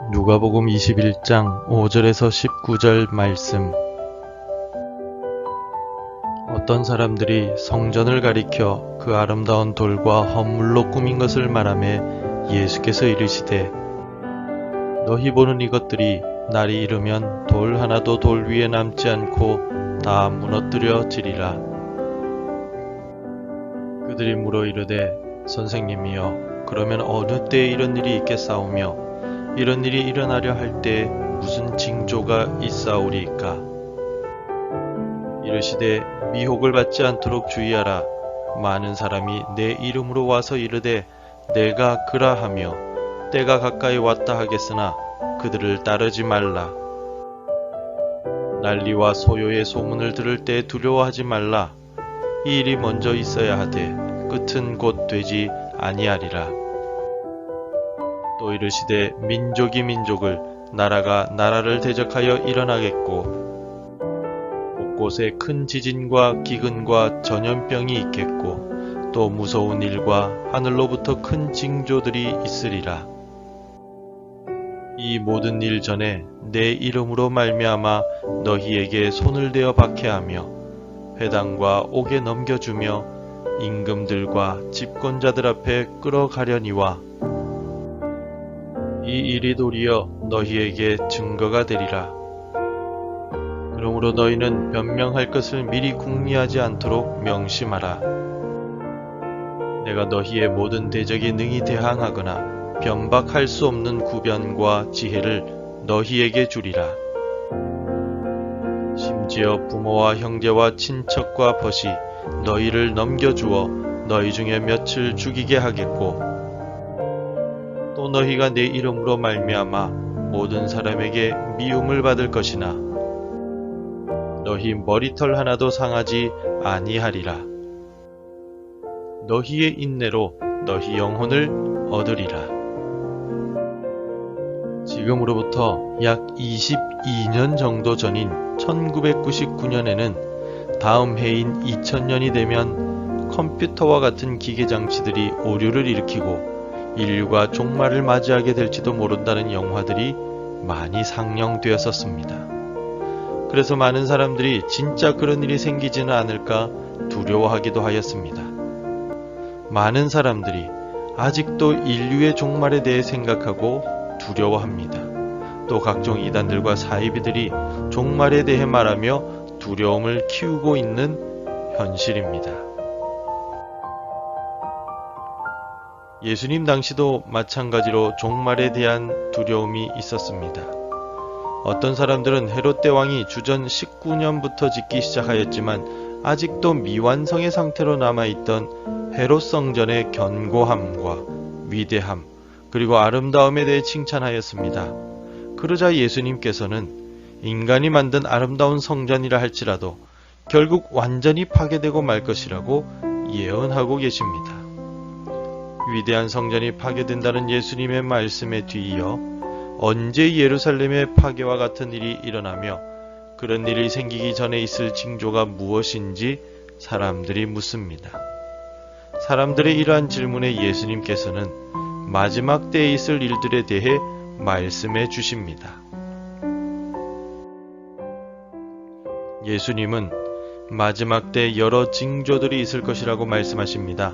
누가복음 21장 5절에서 19절 말씀. 어떤 사람들이 성전을 가리켜 그 아름다운 돌과 헌물로 꾸민 것을 말하며 예수께서 이르시되, 너희 보는 이것들이 날이 이르면 돌 하나도 돌 위에 남지 않고 다 무너뜨려지리라. 그들이 물어 이르되, 선생님이여, 그러면 어느 때에 이런 일이 있겠사오며 이런 일이 일어나려 할 때에 무슨 징조가 있사오리이까? 이르시되, 미혹을 받지 않도록 주의하라. 많은 사람이 내 이름으로 와서 이르되 내가 그라 하며 때가 가까이 왔다 하겠으나 그들을 따르지 말라. 난리와 소요의 소문을 들을 때 두려워하지 말라. 이 일이 먼저 있어야 하되 끝은 곧 되지 아니하리라. 또 이르시되, 민족이 민족을, 나라가 나라를 대적하여 일어나겠고 곳곳에 큰 지진과 기근과 전염병이 있겠고 또 무서운 일과 하늘로부터 큰 징조들이 있으리라. 이 모든 일 전에 내 이름으로 말미암아 너희에게 손을 대어 박해하며 회당과 옥에 넘겨주며 임금들과 집권자들 앞에 끌어가려니와 이 일이 도리어 너희에게 증거가 되리라. 그러므로 너희는 변명할 것을 미리 궁리하지 않도록 명심하라. 내가 너희의 모든 대적에 능히 대항하거나 변박할 수 없는 구변과 지혜를 너희에게 주리라. 심지어 부모와 형제와 친척과 벗이 너희를 넘겨주어 너희 중에 몇을 죽이게 하겠고 또 너희가 내 이름으로 말미암아 모든 사람에게 미움을 받을 것이나 너희 머리털 하나도 상하지 아니하리라. 너희의 인내로 너희 영혼을 얻으리라. 지금으로부터 약 22년 정도 전인 1999년에는 다음 해인 2000년이 되면 컴퓨터와 같은 기계장치들이 오류를 일으키고 인류가 종말을 맞이하게 될지도 모른다는 영화들이 많이 상영되었었습니다. 그래서 많은 사람들이 진짜 그런 일이 생기지는 않을까 두려워하기도 하였습니다. 많은 사람들이 아직도 인류의 종말에 대해 생각하고 두려워합니다. 또 각종 이단들과 사이비들이 종말에 대해 말하며 두려움을 키우고 있는 현실입니다. 예수님 당시도 마찬가지로 종말에 대한 두려움이 있었습니다. 어떤 사람들은 헤롯 대왕이 주전 19년부터 짓기 시작하였지만 아직도 미완성의 상태로 남아있던 헤롯 성전의 견고함과 위대함 그리고 아름다움에 대해 칭찬하였습니다. 그러자 예수님께서는 인간이 만든 아름다운 성전이라 할지라도 결국 완전히 파괴되고 말 것이라고 예언하고 계십니다. 위대한 성전이 파괴된다는 예수님의 말씀에 뒤이어 언제 예루살렘의 파괴와 같은 일이 일어나며 그런 일이 생기기 전에 있을 징조가 무엇인지 사람들이 묻습니다. 사람들의 이러한 질문에 예수님께서는 마지막 때에 있을 일들에 대해 말씀해 주십니다. 예수님은 마지막 때 여러 징조들이 있을 것이라고 말씀하십니다.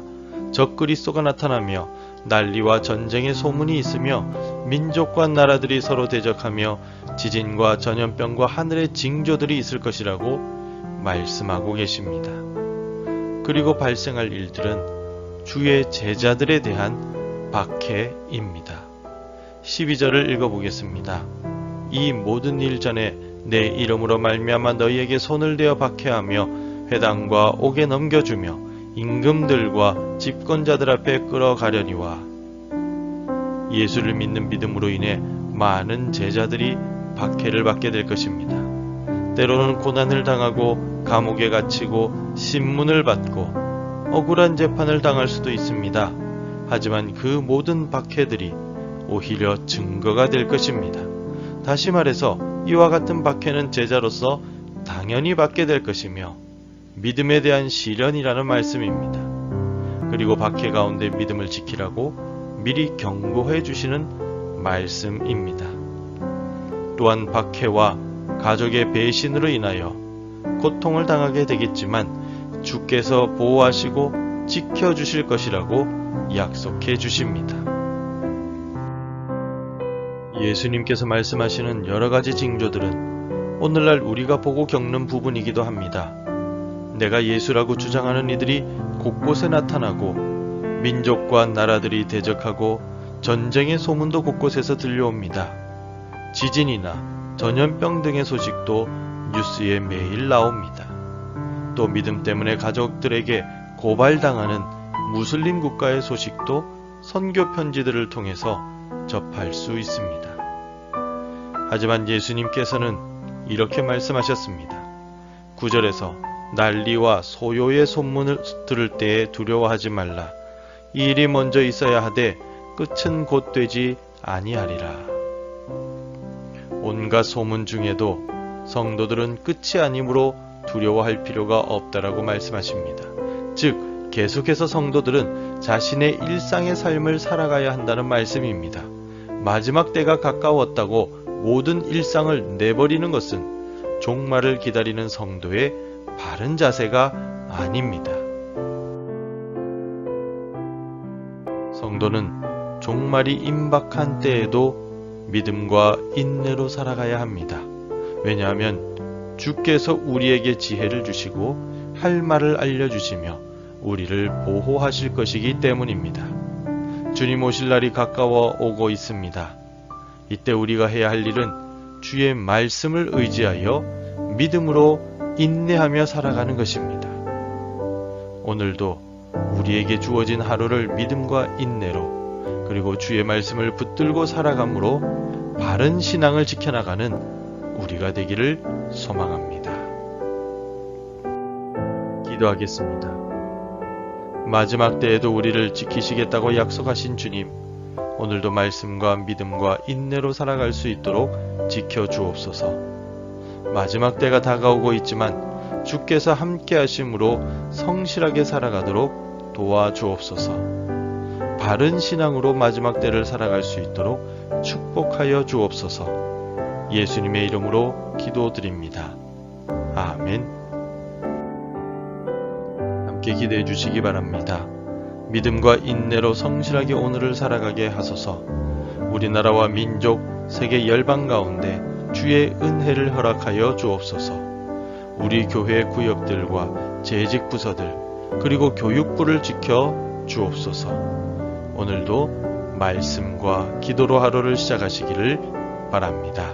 적그리스도가 나타나며 난리와 전쟁의 소문이 있으며 민족과 나라들이 서로 대적하며 지진과 전염병과 하늘의 징조들이 있을 것이라고 말씀하고 계십니다. 그리고 발생할 일들은 주의 제자들에 대한 박해입니다. 12절을 읽어보겠습니다. 이 모든 일 전에 내 이름으로 말미암아 너희에게 손을 대어 박해하며 회당과 옥에 넘겨주며 임금들과 집권자들 앞에 끌어가려니와 예수를 믿는 믿음으로 인해 많은 제자들이 박해를 받게 될 것입니다. 때로는 고난을 당하고 감옥에 갇히고 신문을 받고 억울한 재판을 당할 수도 있습니다. 하지만 그 모든 박해들이 오히려 증거가 될 것입니다. 다시 말해서 이와 같은 박해는 제자로서 당연히 받게 될 것이며 믿음에 대한 시련이라는 말씀입니다. 그리고 박해 가운데 믿음을 지키라고 미리 경고해 주시는 말씀입니다. 또한 박해와 가족의 배신으로 인하여 고통을 당하게 되겠지만 주께서 보호하시고 지켜주실 것이라고 약속해 주십니다. 예수님께서 말씀하시는 여러 가지 징조들은 오늘날 우리가 보고 겪는 부분이기도 합니다. 내가 예수라고 주장하는 이들이 곳곳에 나타나고 민족과 나라들이 대적하고 전쟁의 소문도 곳곳에서 들려옵니다. 지진이나 전염병 등의 소식도 뉴스에 매일 나옵니다. 또 믿음 때문에 가족들에게 고발당하는 무슬림 국가의 소식도 선교 편지들을 통해서 접할 수 있습니다. 하지만 예수님께서는 이렇게 말씀하셨습니다. 9절에서 난리와 소요의 소문을 들을 때에 두려워하지 말라. 이 일이 먼저 있어야 하되 끝은 곧 되지 아니하리라. 온갖 소문 중에도 성도들은 끝이 아니므로 두려워할 필요가 없다라고 말씀하십니다. 즉 계속해서 성도들은 자신의 일상의 삶을 살아가야 한다는 말씀입니다. 마지막 때가 가까웠다고 모든 일상을 내버리는 것은 종말을 기다리는 성도의 바른 자세가 아닙니다. 성도는 종말이 임박한 때에도 믿음과 인내로 살아가야 합니다. 왜냐하면 주께서 우리에게 지혜를 주시고 할 말을 알려주시며 우리를 보호하실 것이기 때문입니다. 주님 오실 날이 가까워 오고 있습니다. 이때 우리가 해야 할 일은 주의 말씀을 의지하여 믿음으로 인내하며 살아가는 것입니다. 오늘도 우리에게 주어진 하루를 믿음과 인내로 그리고 주의 말씀을 붙들고 살아감으로 바른 신앙을 지켜나가는 우리가 되기를 소망합니다. 기도하겠습니다. 마지막 때에도 우리를 지키시겠다고 약속하신 주님, 오늘도 말씀과 믿음과 인내로 살아갈 수 있도록 지켜주옵소서. 마지막 때가 다가오고 있지만 주께서 함께 하심으로 성실하게 살아가도록 도와주옵소서. 바른 신앙으로 마지막 때를 살아갈 수 있도록 축복하여 주옵소서. 예수님의 이름으로 기도드립니다. 아멘. 함께 기도해 주시기 바랍니다. 믿음과 인내로 성실하게 오늘을 살아가게 하소서. 우리나라와 민족, 세계 열방 가운데 주의 은혜를 허락하여 주옵소서. 우리 교회 구역들과 재직 부서들 그리고 교육부를 지켜 주옵소서. 오늘도 말씀과 기도로 하루를 시작하시기를 바랍니다.